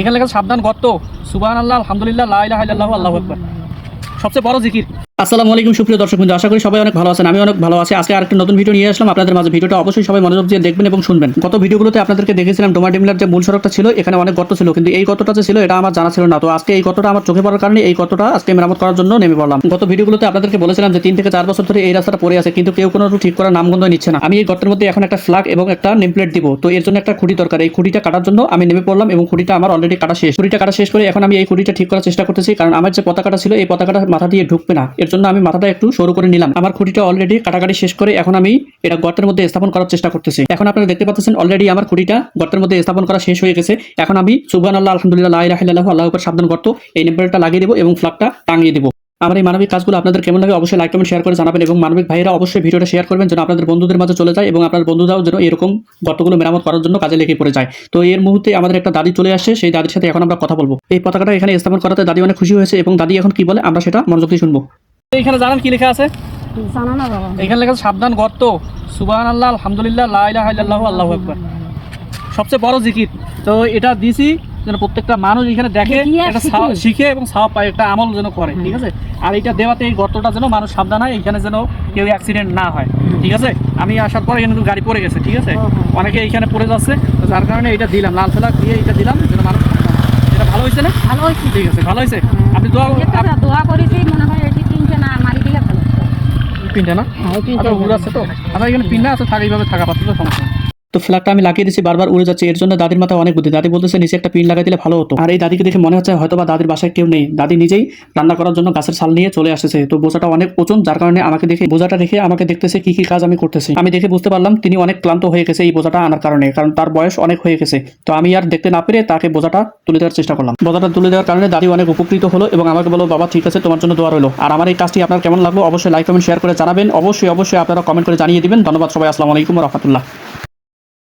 এখানে লেখা সাবধান গর্ত। সুবহানাল্লাহ, আলহামদুলিল্লাহ, লা ইলাহা ইল্লাল্লাহু, আল্লাহু আকবার। সবচেয়ে বড় জিকির। আসসালামু আলাইকুম সুপ্রিয় দর্শকবৃন্দ, আশা করি সবাই অনেক ভালো আছেন। আমি অনেক ভালো আছি। আজকে আরেকটা নতুন ভিডিও নিয়ে আসলাম আপনাদের মাঝে। ভিডিওটা অবশ্যই সবাই মনোযোগ দিয়ে দেখবেন এবং শুনবেন। গত ভিডিওগুলোতে আপনাদেরকে দেখেছিলাম ডোমাডিমলার যে মূল সড়কটা ছিল এখানে অনেক গর্ত ছিল, কিন্তু এই গর্তটা যে ছিল এটা আমার জানা ছিল না। তো আজকে এই গর্তটা আমার চোখে পড়ার কারণে এই গর্তটা আজকে মেরামত করার জন্য নেমে পড়লাম। গত ভিডিওগুলোতে আপনাদেরকে বলেছিলাম যে 3 থেকে 4 বছর ধরে এই রাস্তাটা পড়ে আছে, কিন্তু কেউ কোনো ঠিক করার নামগন্ধ নিচ্ছে না। আমি এই গর্তের মধ্যে এখন একটা ফ্ল্যাগ এবং একটা নেম প্লেট দিব। তো এর জন্য একটা খুঁটি দরকার। এই খুঁটিটা কাটার জন্য আমি নেমে পড়লাম এবং খুঁটিটা আমার অলরেডি কাটা শেষ। খুঁটিটা কাটা শেষ করে এখন আমি এই খুঁটিটা ঠিক করার চেষ্টা করতেছি, কারণ আমার যে পতাকাটা ছিল এই পতাকাটা মাথা দিয়ে ঢুকবে না। এর জন্য আমি মাথাটা একটু সরু করে নিলাম। আমার খুঁটিটা অলরেডি কাটাকাটি শেষ করে এখন আমি এটা গর্তের মধ্যে স্থাপন করার চেষ্টা করতেছি। এখন আপনারা দেখতে পাচ্ছেন অলরেডি আমার খুঁটিটা গর্তের মধ্যে স্থাপন করা শেষ হয়ে গেছে। এখন আমি সুবহানাল্লাহ, আলহামদুলিল্লাহ, লা ইলাহা ইল্লাল্লাহু, আল্লাহু আকবার সাবধান গর্ত এই নেমপ্লেটটা লাগিয়ে দেব এবং ফ্ল্যাগটা টাঙিয়ে দেব। আমার এই মানবিক কাজগুলো আপনাদের কেমন লাগে অবশ্যই লাইক কমেন্ট শেয়ার করে জানাবেন, এবং মানবিক ভাইরা অবশ্যই ভিডিওটা শেয়ার করবেন যেন আপনাদের বন্ধুদের মাঝে চলে যায় এবং আপনার বন্ধুরাও যেন এরকম গর্তগুলো মেরামত করার জন্য কাজে লেগে পড়ে যায়। তো এর মুহূর্তে আমাদের একটা দাদি চলে আসছে, সেই দাদির সাথে এখন আমরা কথা বলবো। এই পতাকাটা এখানে স্থাপন করাতে দাদি অনেক খুশি হয়েছে এবং দাদি এখন কি বলে আমরা সেটা মনোযোগ দিয়ে শুনবো। এইখানে জানেন কি লেখা আছে? জানা না বাবা। এখানে লেখা আছে সাবধান গর্ত। সুবহানাল্লাহ, আলহামদুলিল্লাহ, লা ইলাহা ইল্লাল্লাহু, আল্লাহু আকবার। সবচেয়ে বড় জিকির। তো এটা দিছি যেন প্রত্যেকটা মানুষ এখানে দেখে, এটা শিখে এবং সওয়াব পায়, একটা আমল যেন করে, ঠিক আছে? আর এটা দেওয়াতে এই গর্তটা যেন মানুষ সাবধান হয়, এখানে যেন কেউ অ্যাক্সিডেন্ট না হয়, ঠিক আছে? আমি আসার পরে এখানে গাড়ি পড়ে গেছে, ঠিক আছে? অনেকে এইখানে পড়ে যাচ্ছে, যার কারণে এটা দিলাম, লাল ফেলা দিয়ে এটা দিলাম যেন মানুষ। এটা ভালো হয়েছে না? ভালো হয়েছে, ঠিক আছে, ভালো হয়েছে। আপনি দোয়া করেছি, মনে হয় এটি তিনটে না মারি দিলে ভালো। পিনটা না আচ্ছা উড়ে আছে, তো আচ্ছা এখানে পিনটা আছে, থাকা এইভাবে থাকা পাচ্ছে তো সমস্যা নেই। তো ফ্ল্যাগটা আমি লাগিয়ে দিচ্ছি, বারবার উড়ে যাচ্ছে। এর জন্য দাদির মাথায় অনেক বুদ্ধি। দাদি বলতেছে নিচে একটা পিন লাগাই দিলে ভালো হতো। আর এই দাদিকে দেখে মনে হচ্ছে হয়তো বা দাদির বাসায় কেউ নেই। দাদি নিজেই রান্না করার জন্য গাছের ছাল নিয়ে চলে আসছে। তো বোঝাটা অনেক ওজন, যার কারণে আমাকে দেখে বোঝাটা রেখে আমাকে দেখতেছে কি কি কাজ আমি করতেছি। আমি দেখে বুঝতে পারলাম তিনি অনেক ক্লান্ত হয়ে গেছে এই বোঝাটা আনার কারণে, কারণ তার বয়স অনেক হয়ে গেছে। তো আমি আর দেখতে না পেরে তাকে বোঝাটা তুলে দেওয়ার চেষ্টা করলাম। বোঝাটা তুলে দেওয়ার কারণে দাদি অনেক উপকৃত হলো এবং আমাকে বলো বাবা ঠিক আছে, তোমার জন্য দোয়া রইলো। আর আমার এই কাজটি আপনার কেমন লাগলো অবশ্যই লাইক কমেন্ট শেয়ার করে জানাবেন। অবশ্যই আপনারা কমেন্ট করে জানিয়ে দিবেন। ধন্যবাদ সবাই, আসসালামু আলাইকুম ওয়া রাহমাতুল্লাহ।